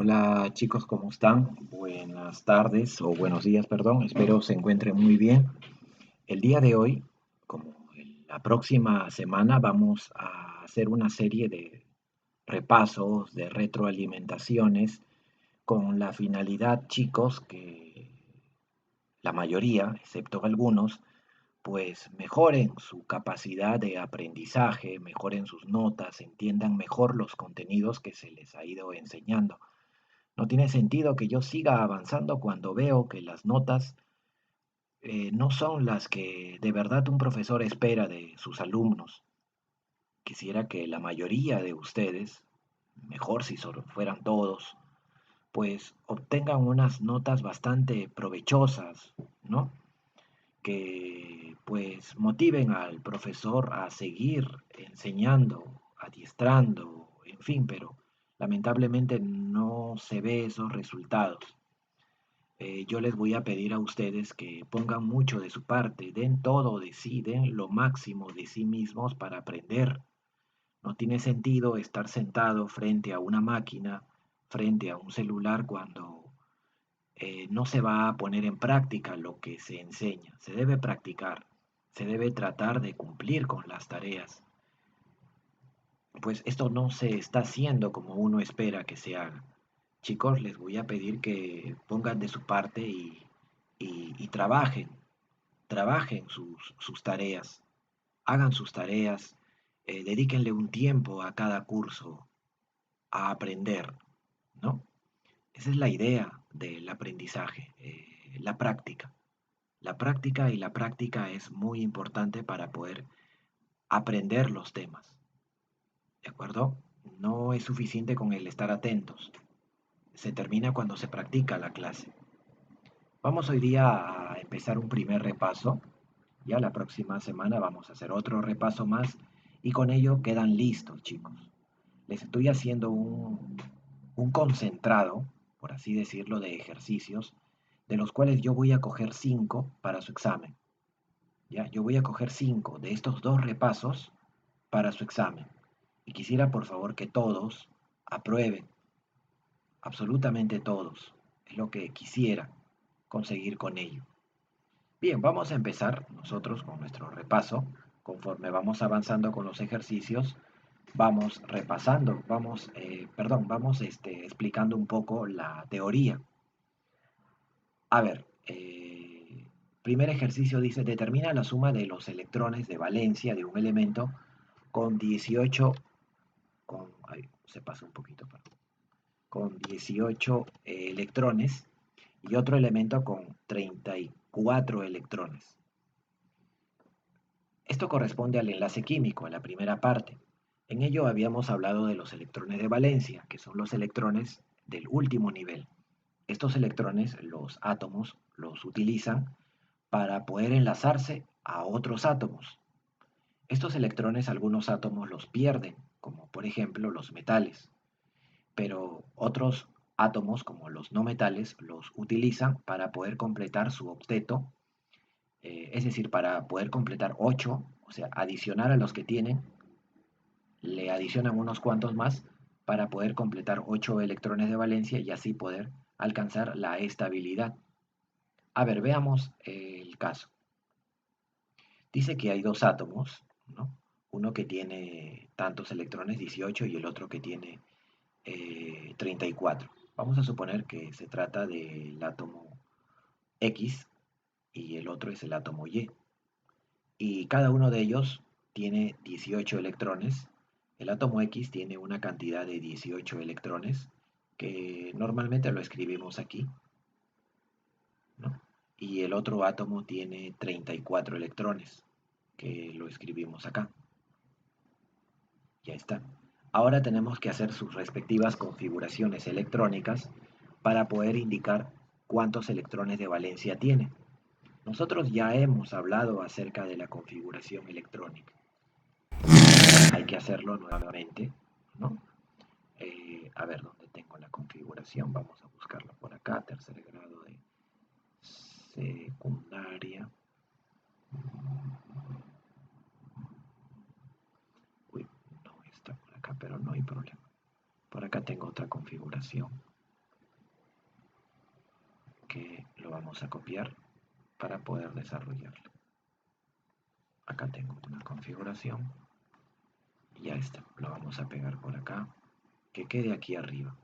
Hola chicos, ¿cómo están? Buenas tardes o buenos días, perdón. Espero se encuentren muy bien. El día de hoy, como en la próxima semana, vamos a hacer una serie de repasos, de retroalimentaciones, con la finalidad, chicos, que la mayoría, excepto algunos, pues mejoren su capacidad de aprendizaje, mejoren sus notas, entiendan mejor los contenidos que se les ha ido enseñando. No tiene sentido que yo siga avanzando cuando veo que las notas no son las que de verdad un profesor espera de sus alumnos. Quisiera que la mayoría de ustedes, mejor si solo fueran todos, pues obtengan unas notas bastante provechosas, ¿no? Que pues motiven al profesor a seguir enseñando, adiestrando, en fin, pero lamentablemente no se ve esos resultados. Yo les voy a pedir a ustedes que pongan mucho de su parte, den todo de sí, den lo máximo de sí mismos para aprender. No tiene sentido estar sentado frente a una máquina, frente a un celular cuando no se va a poner en práctica lo que se enseña. Se debe practicar, se debe tratar de cumplir con las tareas. Pues esto no se está haciendo como uno espera que se haga. Chicos, les voy a pedir que pongan de su parte y trabajen sus tareas, hagan sus tareas, dedíquenle un tiempo a cada curso, a aprender, ¿no? Esa es la idea del aprendizaje, la práctica. La práctica y la práctica es muy importante para poder aprender los temas, ¿de acuerdo? No es suficiente con el estar atentos. Se termina cuando se practica la clase. Vamos hoy día a empezar un primer repaso. Ya la próxima semana vamos a hacer otro repaso más y con ello quedan listos, chicos. Les estoy haciendo un concentrado, por así decirlo, de ejercicios, de los cuales yo voy a coger 5 para su examen. ¿Ya? Yo voy a coger 5 de estos dos repasos para su examen. Y quisiera por favor que todos aprueben, absolutamente todos. Es lo que quisiera conseguir con ello. Bien, vamos a empezar nosotros con nuestro repaso. Conforme vamos avanzando con los ejercicios, vamos repasando, vamos explicando un poco la teoría. A ver, primer ejercicio dice, determina la suma de los electrones de valencia de un elemento con 18, se pasa un poquito, perdón, con 18 electrones y otro elemento con 34 electrones. Esto corresponde al enlace químico, en la primera parte. En ello habíamos hablado de los electrones de valencia, que son los electrones del último nivel. Estos electrones, los átomos, los utilizan para poder enlazarse a otros átomos. Estos electrones algunos átomos los pierden, como por ejemplo los metales, pero otros átomos, como los no metales, los utilizan para poder completar su octeto, es decir, para poder completar 8, o sea, adicionar a los que tienen, le adicionan unos cuantos más para poder completar 8 electrones de valencia y así poder alcanzar la estabilidad. A ver, veamos el caso. Dice que hay dos átomos, ¿no? Uno que tiene tantos electrones, 18, y el otro que tiene 34. Vamos a suponer que se trata del átomo X y el otro es el átomo Y. Y cada uno de ellos tiene 18 electrones. El átomo X tiene una cantidad de 18 electrones que normalmente lo escribimos aquí, ¿no? Y el otro átomo tiene 34 electrones que lo escribimos acá. Ya está. Ahora tenemos que hacer sus respectivas configuraciones electrónicas para poder indicar cuántos electrones de valencia tiene. Nosotros ya hemos hablado acerca de la configuración electrónica. Hay que hacerlo nuevamente, ¿no? A ver dónde tengo la configuración. Vamos a buscarla por acá. Tercer grado de secundaria. Uy, no está por acá, pero no hay problema. Por acá tengo otra configuración. vamos a copiar para poder desarrollarlo. Acá tengo una configuración. Y ya está, lo vamos a pegar por acá. Que quede aquí arriba.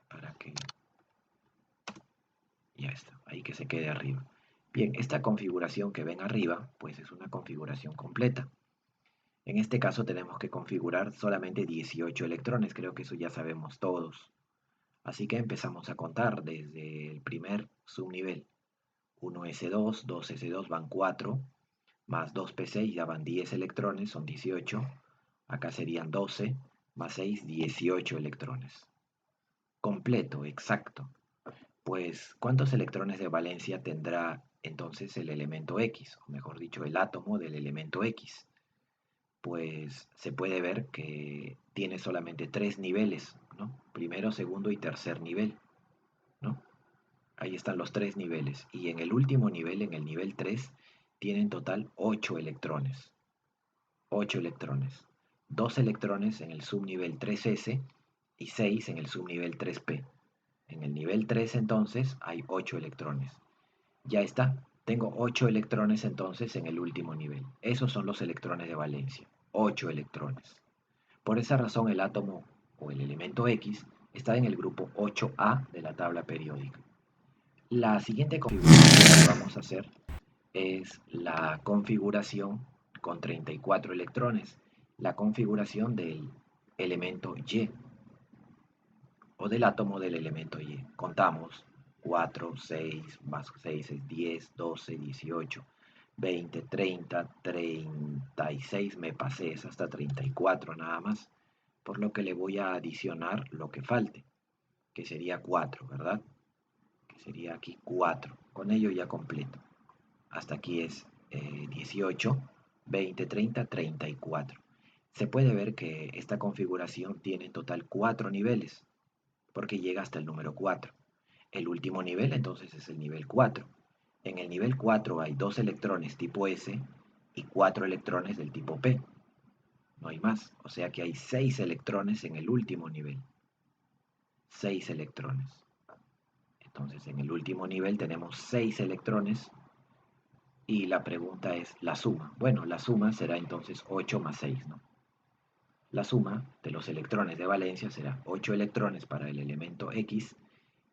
Para que... Ya está, ahí que se quede arriba. Bien, esta configuración que ven arriba, pues es una configuración completa. En este caso tenemos que configurar solamente 18 electrones, creo que eso ya sabemos todos. Así que empezamos a contar desde el primer subnivel. 1s2, 2s2 van 4, más 2p6 ya van 10 electrones, son 18. Acá serían 12, más 6, 18 electrones. Completo, exacto. Pues, ¿cuántos electrones de valencia tendrá entonces el elemento X? O mejor dicho, el átomo del elemento X. Pues se puede ver que tiene solamente 3 niveles, ¿no? Primero, segundo y tercer nivel, ¿no? Ahí están los 3 niveles. Y en el último nivel, en el nivel 3, tiene en total 8 electrones. 8 electrones. 2 electrones en el subnivel 3s y 6 en el subnivel 3p. En el nivel 3 entonces hay 8 electrones. Ya está, tengo 8 electrones entonces en el último nivel. Esos son los electrones de valencia, 8 electrones. Por esa razón el átomo o el elemento X está en el grupo 8A de la tabla periódica. La siguiente configuración que vamos a hacer es la configuración con 34 electrones, la configuración del elemento Y o del átomo del elemento Y. Contamos 4, 6, más 6 es 10, 12, 18, 20, 30, 36, me pasé, es hasta 34 nada más, por lo que le voy a adicionar lo que falte, que sería 4, ¿verdad? Que sería aquí 4, con ello ya completo. Hasta aquí es 18, 20, 30, 34. Se puede ver que esta configuración tiene en total 4 niveles, porque llega hasta el número 4. El último nivel entonces es el nivel 4. En el nivel 4 hay 2 electrones tipo S y 4 electrones del tipo P. No hay más, o sea que hay 6 electrones en el último nivel. 6 electrones. Entonces en el último nivel tenemos 6 electrones y la pregunta es la suma. Bueno, la suma será entonces 8 más 6, ¿no? La suma de los electrones de valencia será 8 electrones para el elemento X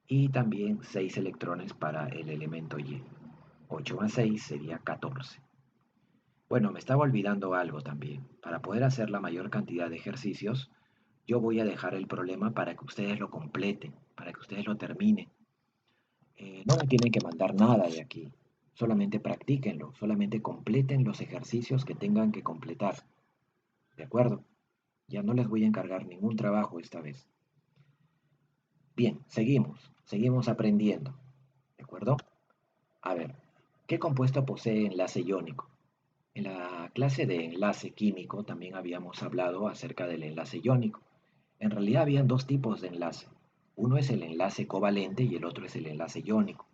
y también 6 electrones para el elemento Y. 8 más 6 sería 14. Bueno, me estaba olvidando algo también. Para poder hacer la mayor cantidad de ejercicios, yo voy a dejar el problema para que ustedes lo completen, para que ustedes lo terminen. No me tienen que mandar nada de aquí, solamente practíquenlo, solamente completen los ejercicios que tengan que completar. ¿De acuerdo? Ya no les voy a encargar ningún trabajo esta vez. Bien, seguimos aprendiendo. ¿De acuerdo? A ver, ¿qué compuesto posee enlace iónico? En la clase de enlace químico también habíamos hablado acerca del enlace iónico. En realidad habían dos tipos de enlace. Uno es el enlace covalente y el otro es el enlace iónico.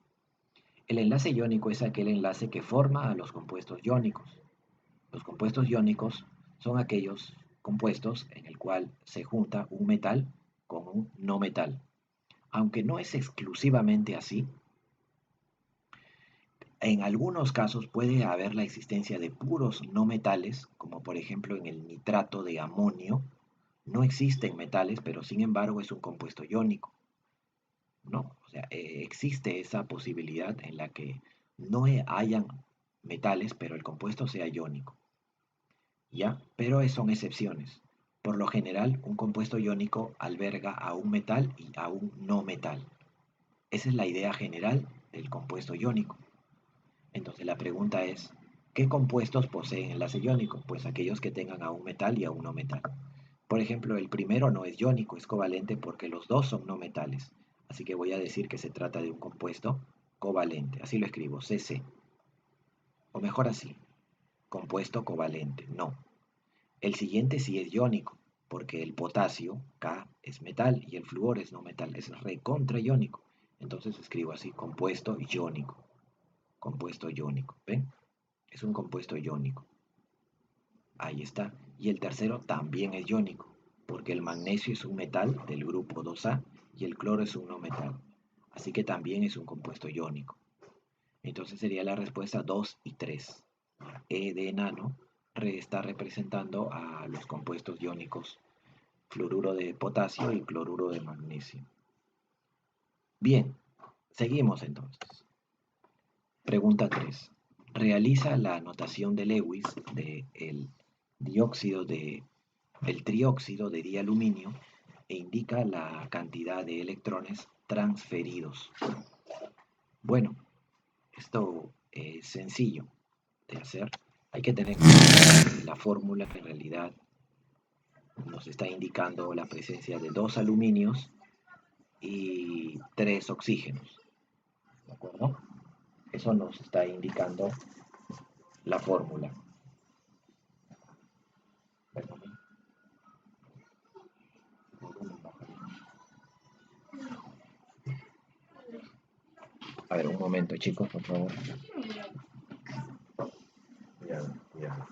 El enlace iónico es aquel enlace que forma a los compuestos iónicos. Los compuestos iónicos son aquellos compuestos en el cual se junta un metal con un no metal. Aunque no es exclusivamente así, en algunos casos puede haber la existencia de puros no metales, como por ejemplo en el nitrato de amonio. No existen metales, pero sin embargo es un compuesto iónico. No, o sea, existe esa posibilidad en la que no hayan metales, pero el compuesto sea iónico. ¿Ya? Pero son excepciones. Por lo general, un compuesto iónico alberga a un metal y a un no metal. Esa es la idea general del compuesto iónico. Entonces la pregunta es, ¿qué compuestos poseen enlace iónico? Pues aquellos que tengan a un metal y a un no metal. Por ejemplo, el primero no es iónico, es covalente porque los dos son no metales. Así que voy a decir que se trata de un compuesto covalente. Así lo escribo, CC. O mejor así, compuesto covalente, no. El siguiente sí es iónico, porque el potasio, K, es metal y el flúor es no metal, es recontra iónico. Entonces escribo así, compuesto iónico. Compuesto iónico, ¿ven? Es un compuesto iónico. Ahí está. Y el tercero también es iónico, porque el magnesio es un metal del grupo 2A y el cloro es un no metal. así que también es un compuesto iónico. Entonces sería la respuesta 2 y 3. E de enano está representando a los compuestos iónicos fluoruro de potasio y cloruro de magnesio. Bien, seguimos entonces. Pregunta 3. Realiza la notación de Lewis del trióxido de dialuminio e indica la cantidad de electrones transferidos. Bueno, esto es sencillo de hacer. Hay que tener la fórmula que en realidad nos está indicando la presencia de 2 aluminios y 3 oxígenos. ¿De acuerdo? Eso nos está indicando la fórmula. A ver, un momento, chicos, por favor. Ya, ya.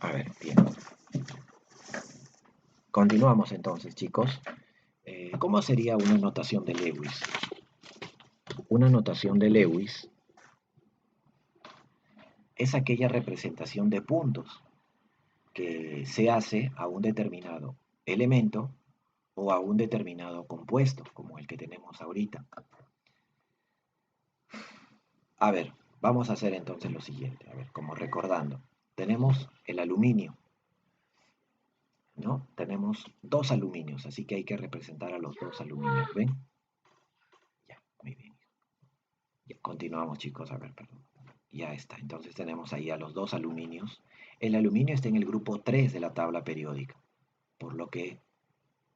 A ver, bien. Continuamos entonces, chicos. ¿Cómo sería una notación de Lewis? Una notación de Lewis es aquella representación de puntos que se hace a un determinado elemento o a un determinado compuesto, como el que tenemos ahorita. A ver, vamos a hacer entonces lo siguiente, a ver, como recordando, tenemos el aluminio, ¿no? Tenemos 2 aluminios, así que hay que representar a los 2 aluminios, ¿ven? Ya, muy bien. Ya, continuamos, chicos, a ver, perdón. Ya está, entonces tenemos ahí a los 2 aluminios. El aluminio está en el grupo 3 de la tabla periódica, por lo que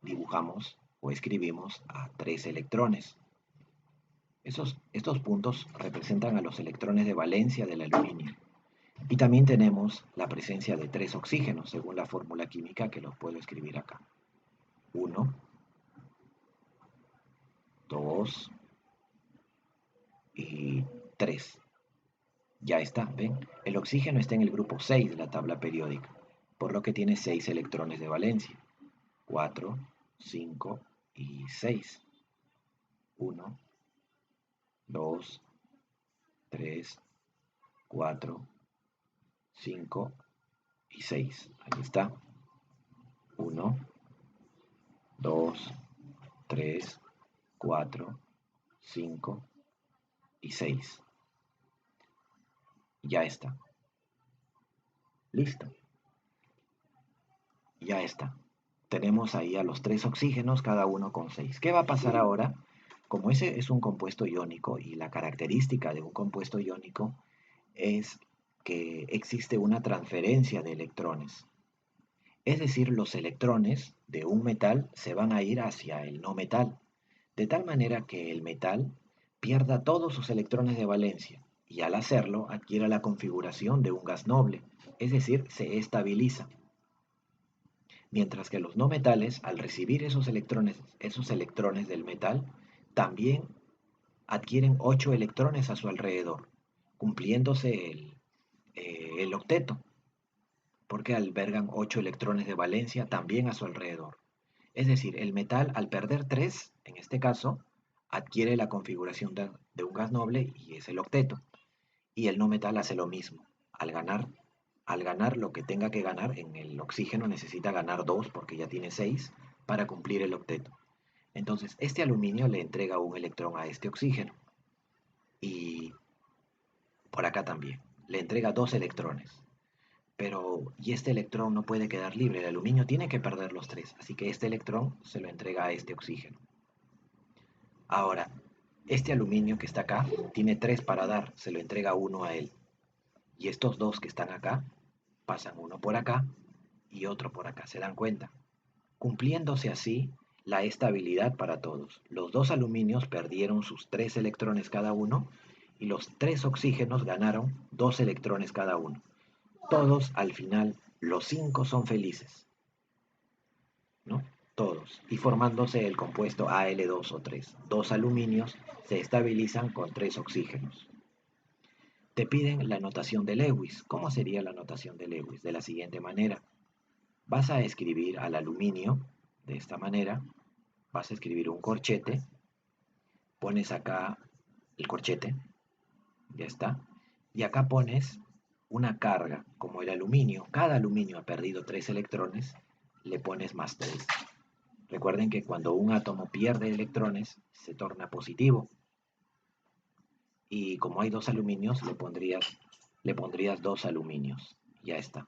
dibujamos o escribimos a 3 electrones. Estos puntos representan a los electrones de valencia del aluminio. Y también tenemos la presencia de 3 oxígenos, según la fórmula química que los puedo escribir acá. 1, 2 y 3. Ya está, ¿ven? El oxígeno está en el grupo 6 de la tabla periódica, por lo que tiene 6 electrones de valencia. 4, 5 y 6. 1, 2, 3, 4, 5 y 6. Ahí está. 1, 2, 3, 4, 5 y 6. Ya está. Listo. Ya está. Tenemos ahí a los 3 oxígenos, cada uno con 6. ¿Qué va a pasar ahora? Como ese es un compuesto iónico y la característica de un compuesto iónico es que existe una transferencia de electrones. Es decir, los electrones de un metal se van a ir hacia el no metal, de tal manera que el metal pierda todos sus electrones de valencia y al hacerlo adquiera la configuración de un gas noble, es decir, se estabiliza. Mientras que los no metales, al recibir esos electrones del metal, también adquieren 8 electrones a su alrededor, cumpliéndose el octeto, porque albergan 8 electrones de valencia también a su alrededor. Es decir, el metal al perder 3, en este caso, adquiere la configuración de un gas noble y es el octeto. Y el no metal hace lo mismo. Al ganar lo que tenga que ganar, en el oxígeno necesita ganar 2 porque ya tiene 6 para cumplir el octeto. Entonces, este aluminio le entrega un electrón a este oxígeno. Y por acá también. Le entrega 2 electrones. Y este electrón no puede quedar libre. El aluminio tiene que perder los 3. Así que este electrón se lo entrega a este oxígeno. Ahora, este aluminio que está acá tiene 3 para dar. Se lo entrega uno a él. Y estos 2 que están acá pasan uno por acá y otro por acá. ¿Se dan cuenta? Cumpliéndose así la estabilidad para todos. Los 2 aluminios perdieron sus 3 electrones cada uno y los 3 oxígenos ganaron 2 electrones cada uno. Todos al final, los 5 son felices, ¿no? Todos. Y formándose el compuesto Al2O3. 2 aluminios se estabilizan con 3 oxígenos. Te piden la notación de Lewis. ¿Cómo sería la notación de Lewis? De la siguiente manera. Vas a escribir al aluminio de esta manera. Vas a escribir un corchete. Pones acá el corchete. Ya está. Y acá pones una carga, como el aluminio. Cada aluminio ha perdido 3 electrones, le pones más 3. Recuerden que cuando un átomo pierde electrones, se torna positivo. Y como hay 2 aluminios, le pondrías 2 aluminios. Ya está.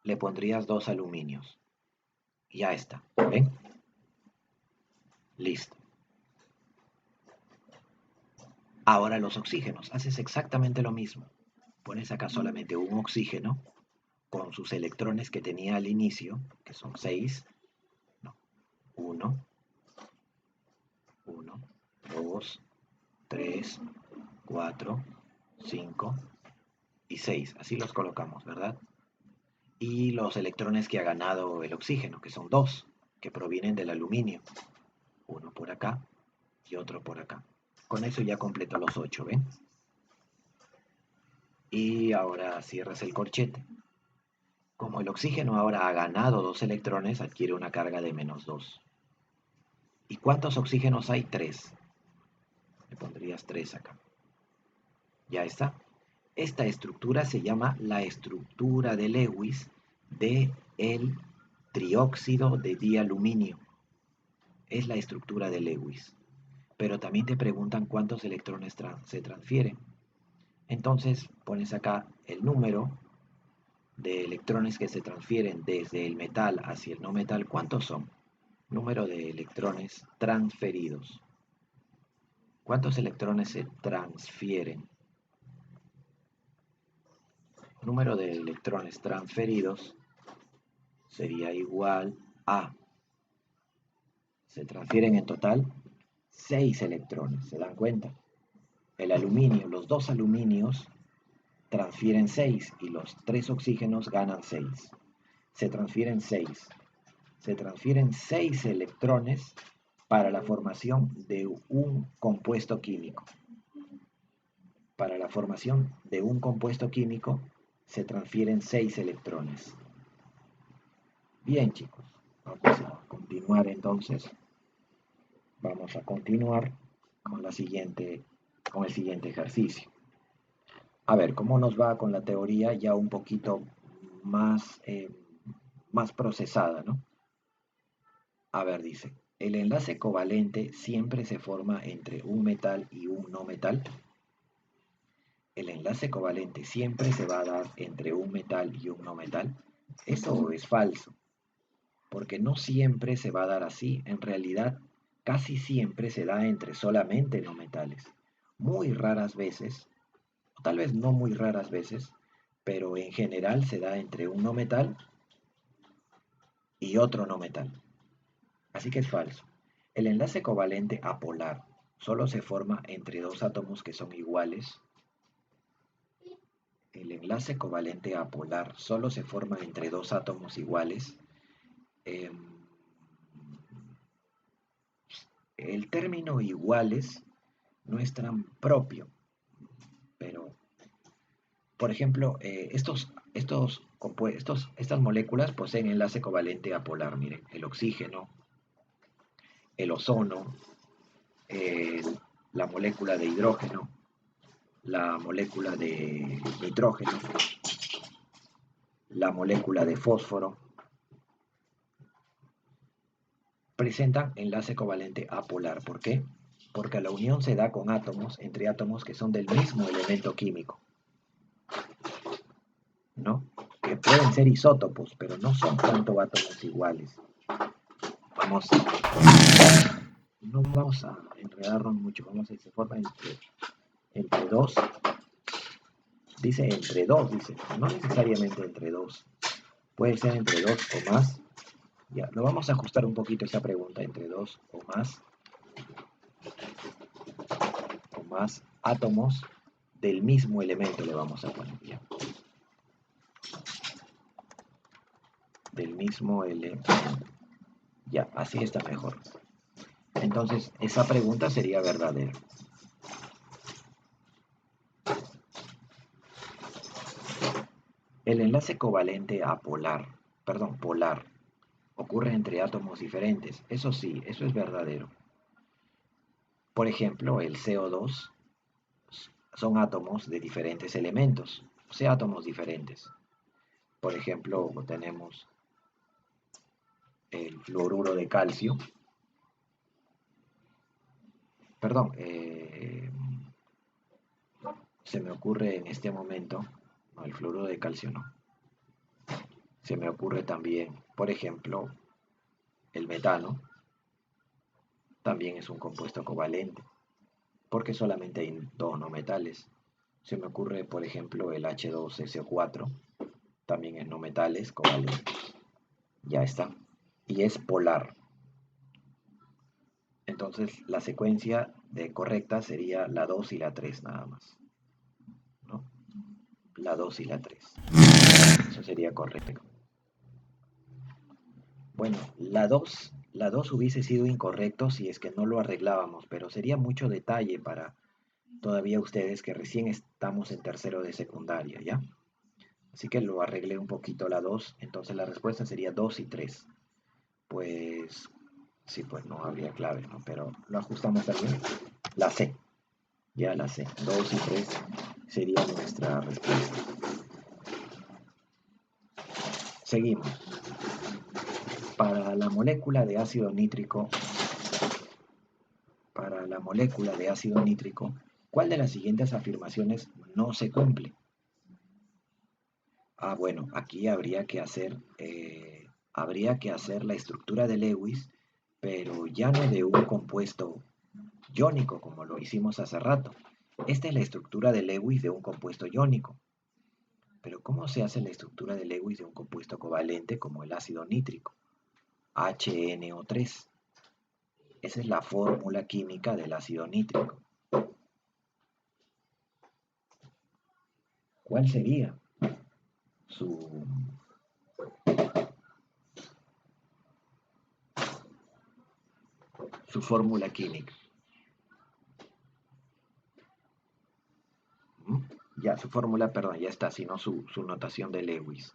Le pondrías 2 aluminios. Ya está. ¿Ven? Listo. Ahora los oxígenos. Haces exactamente lo mismo. Pones acá solamente un oxígeno con sus electrones que tenía al inicio, que son 6. No, 1, 1, 2, 3, 4, 5 y 6. Así los colocamos, ¿verdad? Y los electrones que ha ganado el oxígeno, que son 2, que provienen del aluminio. Uno por acá y otro por acá. Con eso ya completo los 8, ¿ven? Y ahora cierras el corchete. Como el oxígeno ahora ha ganado 2 electrones, adquiere una carga de -2. ¿Y cuántos oxígenos hay? 3. Le pondrías 3 acá. Ya está. Esta estructura se llama la estructura de Lewis de el trióxido de dialuminio. Es la estructura de Lewis. Pero también te preguntan cuántos electrones se transfieren. Entonces pones acá el número de electrones que se transfieren desde el metal hacia el no metal. ¿Cuántos son? Número de electrones transferidos. ¿Cuántos electrones se transfieren? Número de electrones transferidos sería igual a, se transfieren en total 6 electrones, ¿se dan cuenta? El aluminio, los 2 aluminios transfieren 6 y los 3 oxígenos ganan 6. Se transfieren 6. Se transfieren 6 electrones para la formación de un compuesto químico. Para la formación de un compuesto químico se transfieren 6 electrones. Bien, chicos, vamos a continuar entonces. Vamos a continuar con el siguiente ejercicio. A ver, ¿cómo nos va con la teoría ya un poquito más, más procesada, ¿no? A ver, dice, el enlace covalente siempre se forma entre un metal y un no metal. El enlace covalente siempre se va a dar entre un metal y un no metal. Eso es falso, porque no siempre se va a dar así. En realidad, casi siempre se da entre solamente no metales. Muy raras veces, o tal vez no muy raras veces, pero en general se da entre un no metal y otro no metal. Así que es falso. El enlace covalente apolar solo se forma entre dos átomos que son iguales. El enlace covalente apolar solo se forma entre dos átomos iguales. Eh, el término iguales no es tan propio, pero, por ejemplo, estas moléculas poseen enlace covalente apolar. Miren, el oxígeno, el ozono, el- la molécula de hidrógeno, la molécula de nitrógeno, la molécula de fósforo, presentan enlace covalente apolar. ¿Por qué? Porque la unión se da con átomos, entre átomos que son del mismo elemento químico, ¿no? Que pueden ser isótopos, pero no son tanto átomos iguales. No vamos a enredarnos mucho, vamos a se forma entre dos, dice entre dos, dice, no necesariamente entre dos, puede ser entre dos o más. Ya, lo vamos a ajustar un poquito esa pregunta, entre dos o más átomos del mismo elemento le vamos a poner ya. Del mismo elemento. Ya, así está mejor. Entonces, esa pregunta sería verdadera. El enlace covalente polar, ocurre entre átomos diferentes. Eso sí, eso es verdadero. Por ejemplo, el CO2 son átomos de diferentes elementos, o sea, átomos diferentes. Por ejemplo, tenemos el fluoruro de calcio, perdón, se me ocurre en este momento, no, el fluoruro de calcio no, se me ocurre también, por ejemplo, el metano, también es un compuesto covalente, porque solamente hay dos no metales. Se me ocurre, por ejemplo, el H2SO4, también es no metales covalentes. Ya está. Y es polar. Entonces la secuencia de correcta sería la 2 y la 3 nada más, ¿no? La 2 y la 3. Eso sería correcto. Bueno, la dos hubiese sido incorrecto si es que no lo arreglábamos, pero sería mucho detalle para todavía ustedes que recién estamos en tercero de secundaria, ¿ya? Así que lo arreglé un poquito la 2, entonces la respuesta sería 2 y 3. Pues sí, pues no habría clave, ¿no? Pero lo ajustamos también. La C, ya la C. 2 y 3 sería nuestra respuesta. Seguimos. Para la molécula de ácido nítrico, ¿cuál de las siguientes afirmaciones no se cumple? Bueno, aquí habría que hacer la estructura de Lewis, pero ya no de un compuesto iónico como lo hicimos hace rato. Esta es la estructura de Lewis de un compuesto iónico. Pero ¿cómo se hace la estructura de Lewis de un compuesto covalente como el ácido nítrico? HNO3. Esa es la fórmula química del ácido nítrico. ¿Cuál sería su, su fórmula química? ¿Mm? Ya, su fórmula, perdón, ya está, sino su notación de Lewis.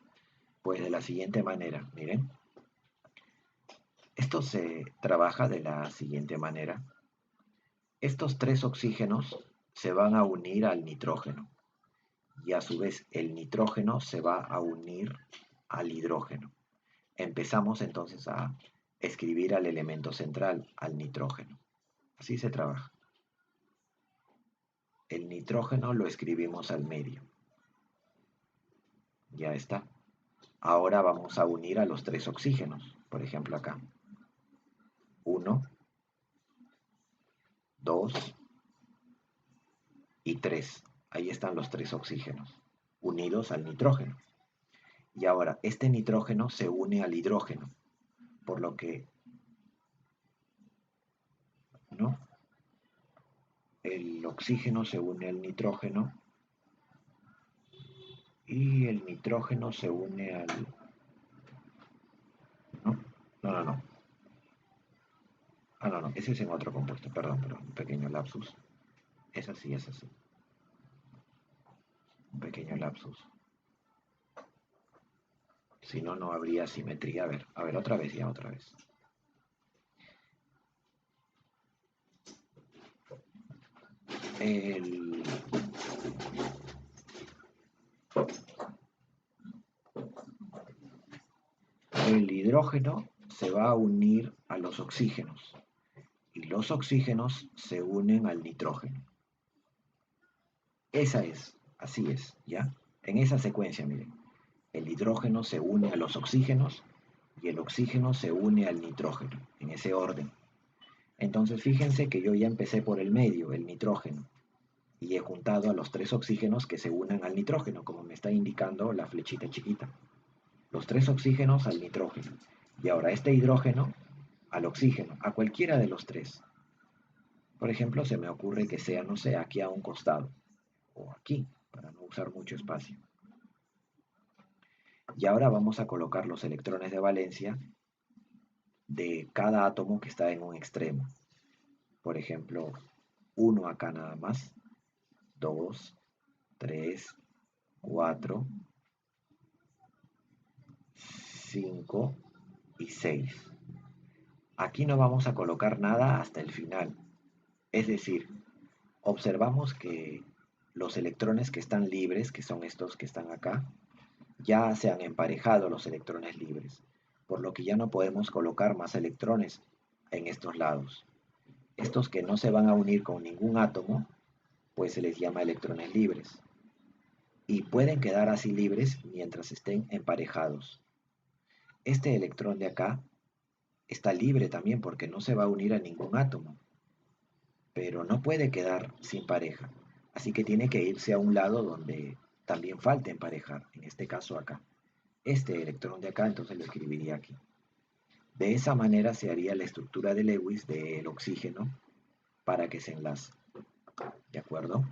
Pues de la siguiente manera, miren. Esto se trabaja de la siguiente manera. Estos tres oxígenos se van a unir al nitrógeno y a su vez el nitrógeno se va a unir al hidrógeno. Empezamos entonces a escribir al elemento central, al nitrógeno. Así se trabaja. El nitrógeno lo escribimos al medio. Ya está. Ahora vamos a unir a los tres oxígenos. Por ejemplo acá. 1, 2 y 3. Ahí están los tres oxígenos, unidos al nitrógeno. Y ahora, este nitrógeno se une al hidrógeno, por lo que, ¿no? El oxígeno se une al nitrógeno y el nitrógeno se une al... ¿No? No, no, no. No, no, ese es en otro compuesto, perdón, un pequeño lapsus. Es así, es así. Un pequeño lapsus. Si no, no habría simetría. A ver, otra vez, ya otra vez. El, el hidrógeno se va a unir a los oxígenos y los oxígenos se unen al nitrógeno. Así es, ¿ya? En esa secuencia, miren, el hidrógeno se une a los oxígenos y el oxígeno se une al nitrógeno, en ese orden. Entonces fíjense que yo ya empecé por el medio, el nitrógeno, y he juntado a los tres oxígenos que se unen al nitrógeno, como me está indicando la flechita chiquita. Los tres oxígenos al nitrógeno. Y ahora este hidrógeno al oxígeno, a cualquiera de los tres. Por ejemplo, se me ocurre que sea, no sé, aquí a un costado, o aquí, para no usar mucho espacio. Y ahora vamos a colocar los electrones de valencia de cada átomo que está en un extremo. Por ejemplo, 1 acá nada más, 2, 3, 4, 5 y 6. Aquí no vamos a colocar nada hasta el final. Es decir, observamos que los electrones que están libres, que son estos que están acá, ya se han emparejado los electrones libres, por lo que ya no podemos colocar más electrones en estos lados. Estos que no se van a unir con ningún átomo, pues se les llama electrones libres, y pueden quedar así libres mientras estén emparejados. Este electrón de acá está libre también porque no se va a unir a ningún átomo, pero no puede quedar sin pareja, así que tiene que irse a un lado donde también falte emparejar, en este caso acá. Este electrón de acá entonces lo escribiría aquí. De esa manera se haría la estructura de Lewis del oxígeno para que se enlace. ¿De acuerdo?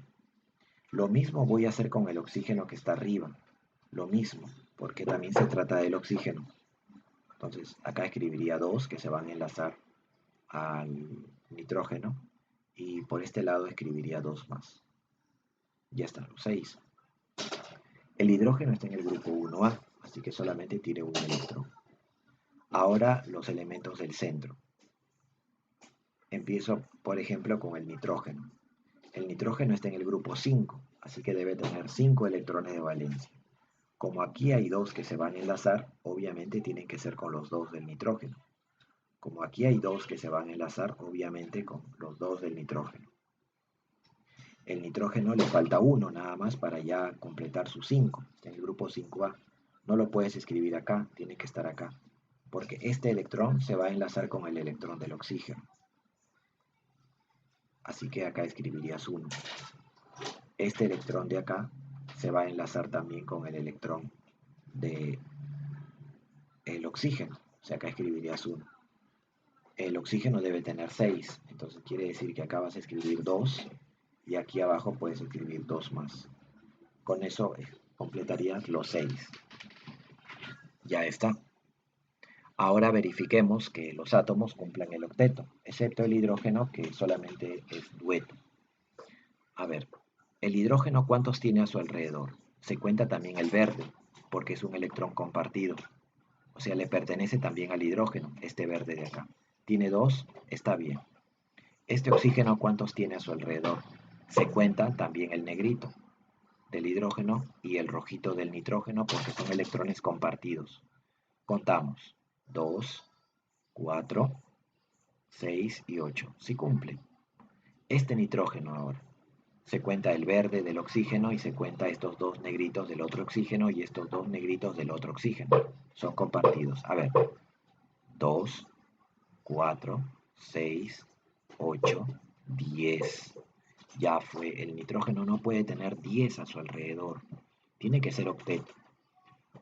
Lo mismo voy a hacer con el oxígeno que está arriba. Lo mismo, porque también se trata del oxígeno. Entonces acá escribiría dos que se van a enlazar al nitrógeno y por este lado escribiría dos más. Ya está, los 6. El hidrógeno está en el grupo 1A, así que solamente tiene un electrón. Ahora los elementos del centro. Empiezo, por ejemplo, con el nitrógeno. El nitrógeno está en el grupo 5, así que debe tener 5 electrones de valencia. Como aquí hay dos que se van a enlazar, obviamente tienen que ser con los dos del nitrógeno. Como aquí hay dos que se van a enlazar, obviamente con los dos del nitrógeno. El nitrógeno le falta uno nada más para ya completar sus 5. Está en el grupo 5A. No lo puedes escribir acá, tiene que estar acá. Porque este electrón se va a enlazar con el electrón del oxígeno. Así que acá escribirías 1. Este electrón de acá se va a enlazar también con el electrón del oxígeno. O sea, acá escribirías 1. El oxígeno debe tener 6, entonces quiere decir que acá vas a escribir 2 y aquí abajo puedes escribir 2 más. Con eso completarías los 6. Ya está. Ahora verifiquemos que los átomos cumplan el octeto, excepto el hidrógeno que solamente es dueto. A ver, el hidrógeno ¿cuántos tiene a su alrededor? Se cuenta también el verde, porque es un electrón compartido. O sea, le pertenece también al hidrógeno, este verde de acá. Tiene 2, está bien. Este oxígeno ¿cuántos tiene a su alrededor? Se cuenta también el negrito del hidrógeno y el rojito del nitrógeno porque son electrones compartidos. Contamos. 2, 4, 6 y 8. Sí cumple. Este nitrógeno ahora. Se cuenta el verde del oxígeno y se cuenta estos dos negritos del otro oxígeno y estos dos negritos del otro oxígeno. Son compartidos. A ver. 2, 4, 6, 8, 10. Ya fue. El nitrógeno no puede tener 10 a su alrededor. Tiene que ser octeto.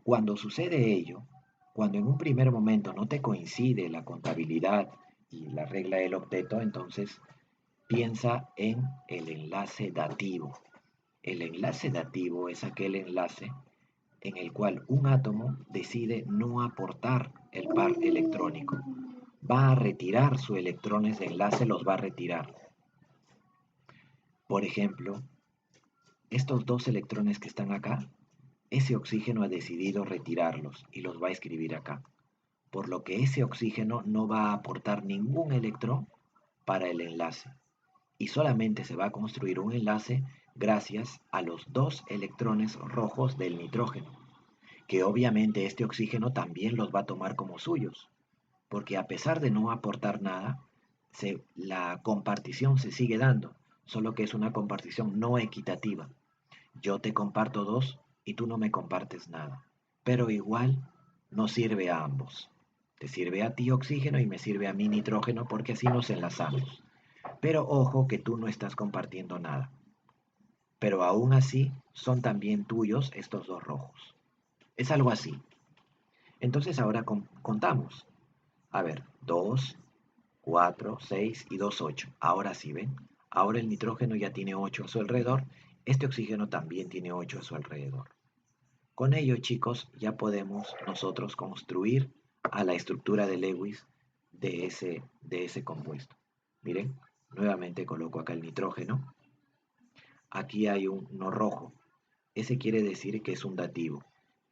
Cuando sucede ello, cuando en un primer momento no te coincide la contabilidad y la regla del octeto, entonces piensa en el enlace dativo. El enlace dativo es aquel enlace en el cual un átomo decide no aportar el par electrónico. Va a retirar sus electrones de enlace, los va a retirar. Por ejemplo, estos dos electrones que están acá, ese oxígeno ha decidido retirarlos y los va a escribir acá. Por lo que ese oxígeno no va a aportar ningún electrón para el enlace y solamente se va a construir un enlace gracias a los dos electrones rojos del nitrógeno, que obviamente este oxígeno también los va a tomar como suyos, porque a pesar de no aportar nada, la compartición se sigue dando, solo que es una compartición no equitativa. Yo te comparto dos y tú no me compartes nada, pero igual nos sirve a ambos. Te sirve a ti oxígeno y me sirve a mí nitrógeno porque así nos enlazamos. Pero ojo que tú no estás compartiendo nada. Pero aún así son también tuyos estos dos rojos. Es algo así. Entonces ahora contamos. A ver, 2, 4, 6 y 2, 8. Ahora sí, ¿ven? Ahora el nitrógeno ya tiene 8 a su alrededor. Este oxígeno también tiene 8 a su alrededor. Con ello, chicos, ya podemos nosotros construir a la estructura de Lewis de ese compuesto. Miren, nuevamente coloco acá el nitrógeno. Aquí hay uno rojo. Ese quiere decir que es un dativo.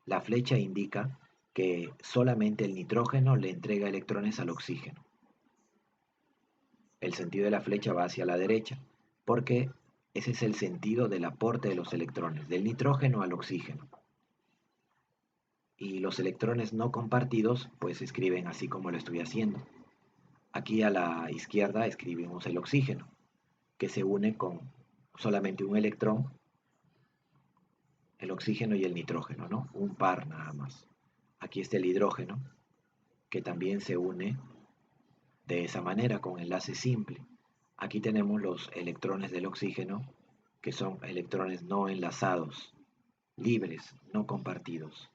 La flecha indica que solamente el nitrógeno le entrega electrones al oxígeno. El sentido de la flecha va hacia la derecha, porque ese es el sentido del aporte de los electrones, del nitrógeno al oxígeno. Y los electrones no compartidos, pues se escriben así como lo estoy haciendo. Aquí a la izquierda escribimos el oxígeno, que se une con solamente un electrón, el oxígeno y el nitrógeno, ¿no? Un par nada más. Aquí está el hidrógeno, que también se une de esa manera con enlace simple. Aquí tenemos los electrones del oxígeno, que son electrones no enlazados, libres, no compartidos.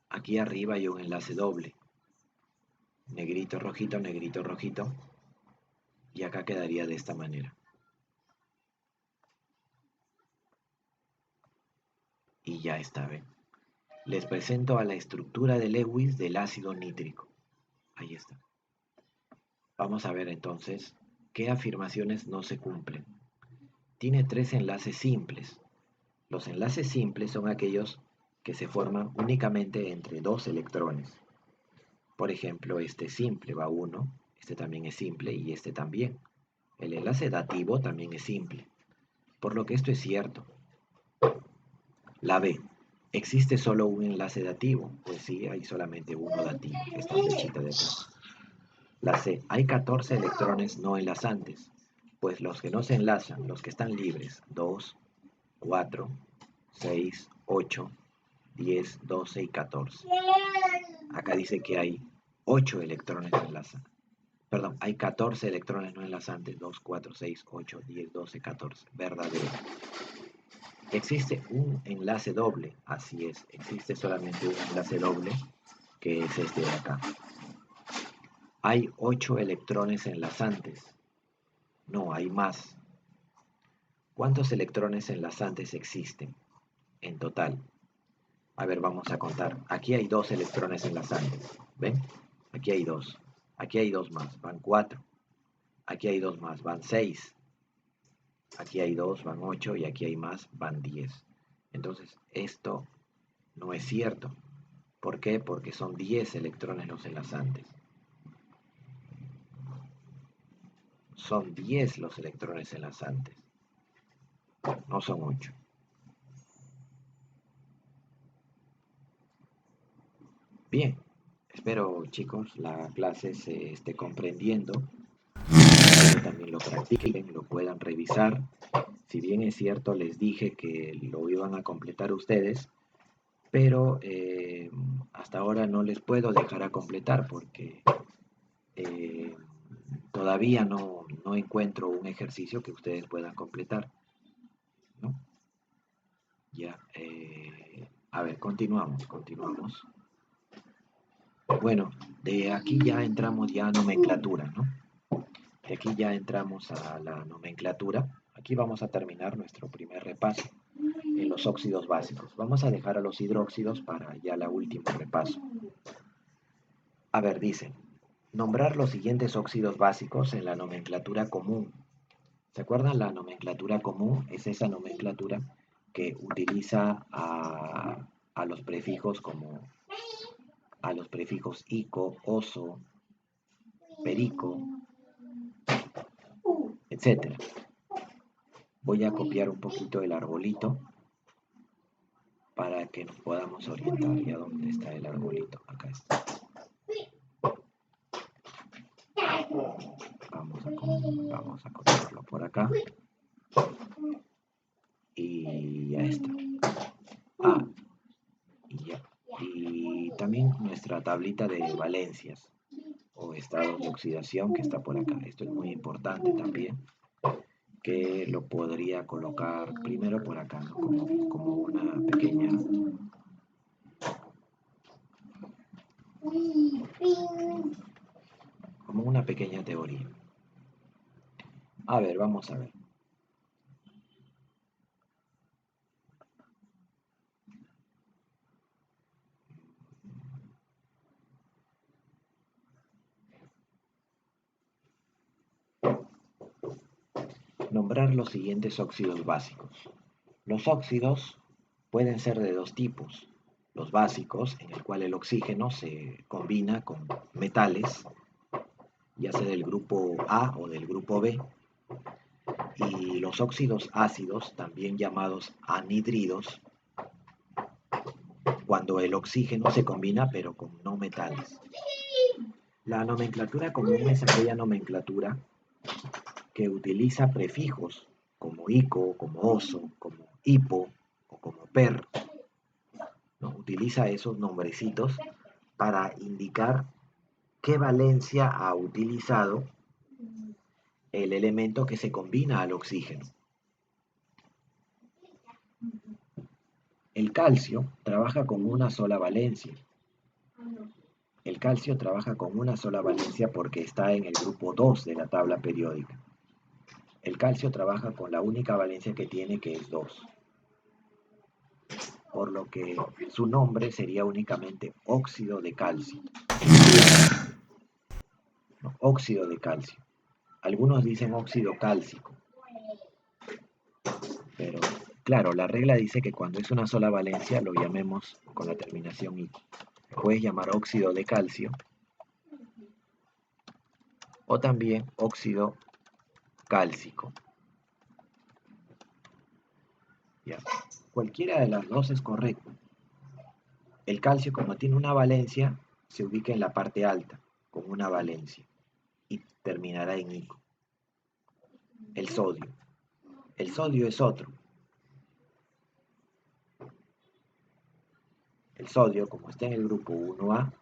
Aquí arriba hay un enlace doble, negrito, rojito, y acá quedaría de esta manera. Y ya está, ¿ven? Les presento a la estructura de Lewis del ácido nítrico. Ahí está. Vamos a ver entonces qué afirmaciones no se cumplen. Tiene tres enlaces simples. Los enlaces simples son aquellos que se forman únicamente entre dos electrones. Por ejemplo, este simple va uno, este también es simple y este también. El enlace dativo también es simple, por lo que esto es cierto. La B. ¿Existe solo un enlace dativo? Pues sí, hay solamente uno dativo, esta flechita de acá. La C. Hay 14 electrones no enlazantes, pues los que no se enlazan, los que están libres, 2, 4, 6, 8, 10, 12 y 14. Acá dice que hay 8 electrones enlazantes. Perdón, hay 14 electrones no enlazantes, 2, 4, 6, 8, 10, 12, 14. Verdadero. Existe un enlace doble, así es, existe solamente un enlace doble, que es este de acá. Hay 8 electrones enlazantes. No, hay más. ¿Cuántos electrones enlazantes existen en total? A ver, vamos a contar. Aquí hay 2 electrones enlazantes. ¿Ven? Aquí hay 2. Aquí hay 2 más, van 4. Aquí hay 2 más, van 6. Aquí hay 2, van 8 y aquí hay más, van 10. Entonces, esto no es cierto. ¿Por qué? Porque son 10 electrones los enlazantes. Son 10 los electrones enlazantes. No son 8. Bien, espero chicos la clase se esté comprendiendo. Espero también lo practiquen, lo puedan revisar. Si bien es cierto, les dije que lo iban a completar ustedes, pero hasta ahora no les puedo dejar a completar porque eh, todavía no encuentro un ejercicio que ustedes puedan completar, ¿no? Ya, a ver, continuamos. Bueno, de aquí ya entramos ya a nomenclatura, ¿no? De aquí ya entramos a la nomenclatura. Aquí vamos a terminar nuestro primer repaso en los óxidos básicos. Vamos a dejar a los hidróxidos para ya la última repaso. A ver, dice, nombrar los siguientes óxidos básicos en la nomenclatura común. ¿Se acuerdan? La nomenclatura común es esa nomenclatura que utiliza a los prefijos como a los prefijos ico, oso, perico, etcétera. Voy a copiar un poquito el arbolito para que nos podamos orientar. ¿Y a dónde está el arbolito? Acá está. Vamos a copiarlo por acá. Y ya está. Ah, y ya. Y también nuestra tablita de valencias o estados de oxidación que está por acá. Esto es muy importante también, que lo podría colocar primero por acá, ¿no? Como una pequeña teoría. A ver, vamos a ver. Nombrar los siguientes óxidos básicos. Los óxidos pueden ser de dos tipos, los básicos, en el cual el oxígeno se combina con metales, ya sea del grupo A o del grupo B, y los óxidos ácidos, también llamados anhidridos, cuando el oxígeno se combina pero con no metales. La nomenclatura común es aquella nomenclatura que utiliza prefijos como ico, como oso, como hipo o como per, ¿no? Utiliza esos nombrecitos para indicar qué valencia ha utilizado el elemento que se combina al oxígeno. El calcio trabaja con una sola valencia. El calcio trabaja con una sola valencia porque está en el grupo 2 de la tabla periódica. El calcio trabaja con la única valencia que tiene, que es 2. Por lo que su nombre sería únicamente óxido de calcio. No, óxido de calcio. Algunos dicen óxido cálcico. Pero claro, la regla dice que cuando es una sola valencia lo llamemos con la terminación I. Puedes llamar óxido de calcio o también óxido cálcico. ¿Ya? Cualquiera de las dos es correcto. El calcio, como tiene una valencia, se ubica en la parte alta, con una valencia, y terminará en ico. El sodio. El sodio es otro. El sodio, como está en el grupo 1A,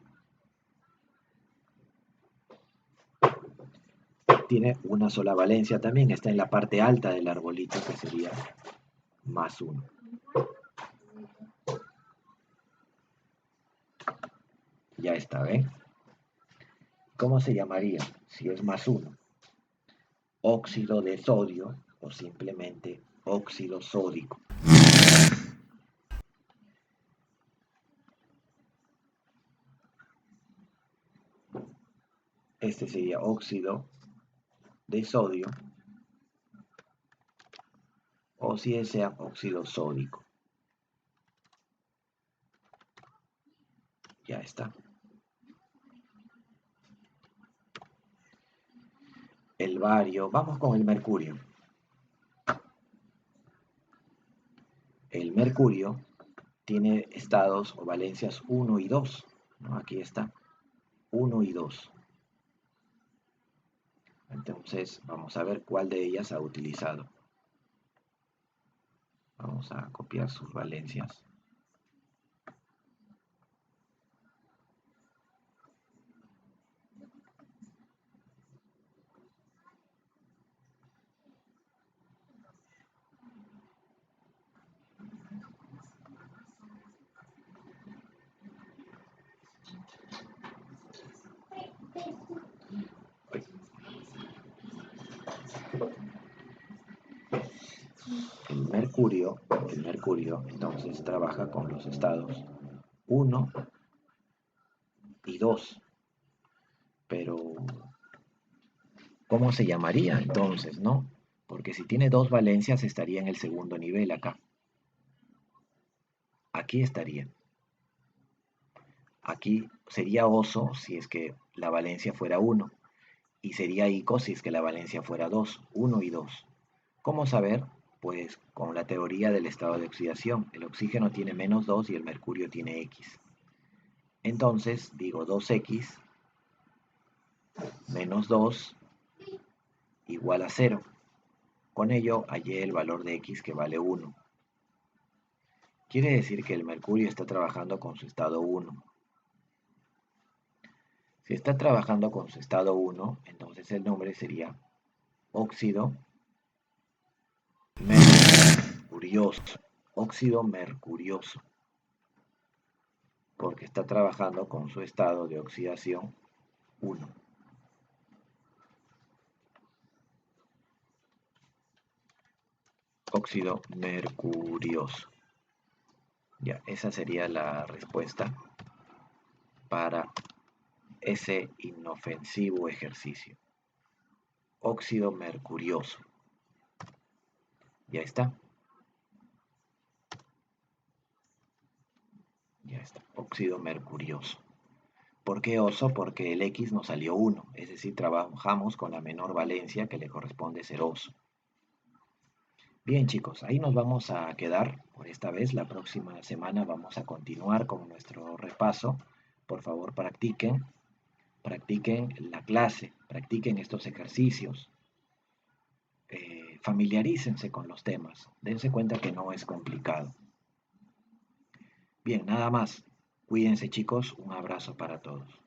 tiene una sola valencia también, está en la parte alta del arbolito, que sería más 1. Ya está, ¿ven? ¿Cómo se llamaría si es más 1? Óxido de sodio o simplemente óxido sódico. Este sería óxido de sodio o si sea óxido sódico. Ya está. El bario, vamos con el mercurio. El mercurio tiene estados o valencias 1 y 2, ¿no? Aquí está, 1 y 2. Entonces vamos a ver cuál de ellas ha utilizado. Vamos a copiar sus valencias. El mercurio entonces trabaja con los estados 1 y 2. Pero, ¿cómo se llamaría entonces, no? Porque si tiene dos valencias estaría en el segundo nivel acá. Aquí estaría. Aquí sería oso si es que la valencia fuera 1. Y sería ico si es que la valencia fuera 2, 1 y 2. ¿Cómo saber? Pues con la teoría del estado de oxidación. El oxígeno tiene menos 2 y el mercurio tiene X. Entonces digo 2X menos 2 igual a 0. Con ello hallé el valor de X, que vale 1. Quiere decir que el mercurio está trabajando con su estado 1. Si está trabajando con su estado 1, entonces el nombre sería óxido mercurioso. Óxido mercurioso. Porque está trabajando con su estado de oxidación 1. Óxido mercurioso. Ya, esa sería la respuesta para ese inofensivo ejercicio. Óxido mercurioso. Ya está. Ya está. óxido mercurioso. ¿Por qué oso? Porque el X nos salió 1, es decir, trabajamos con la menor valencia que le corresponde ser oso. Bien chicos, ahí nos vamos a quedar por esta vez. La próxima semana vamos a continuar con nuestro repaso. Por favor, practiquen la clase, practiquen estos ejercicios, familiarícense con los temas, dense cuenta que no es complicado. Bien, nada más. Cuídense chicos, un abrazo para todos.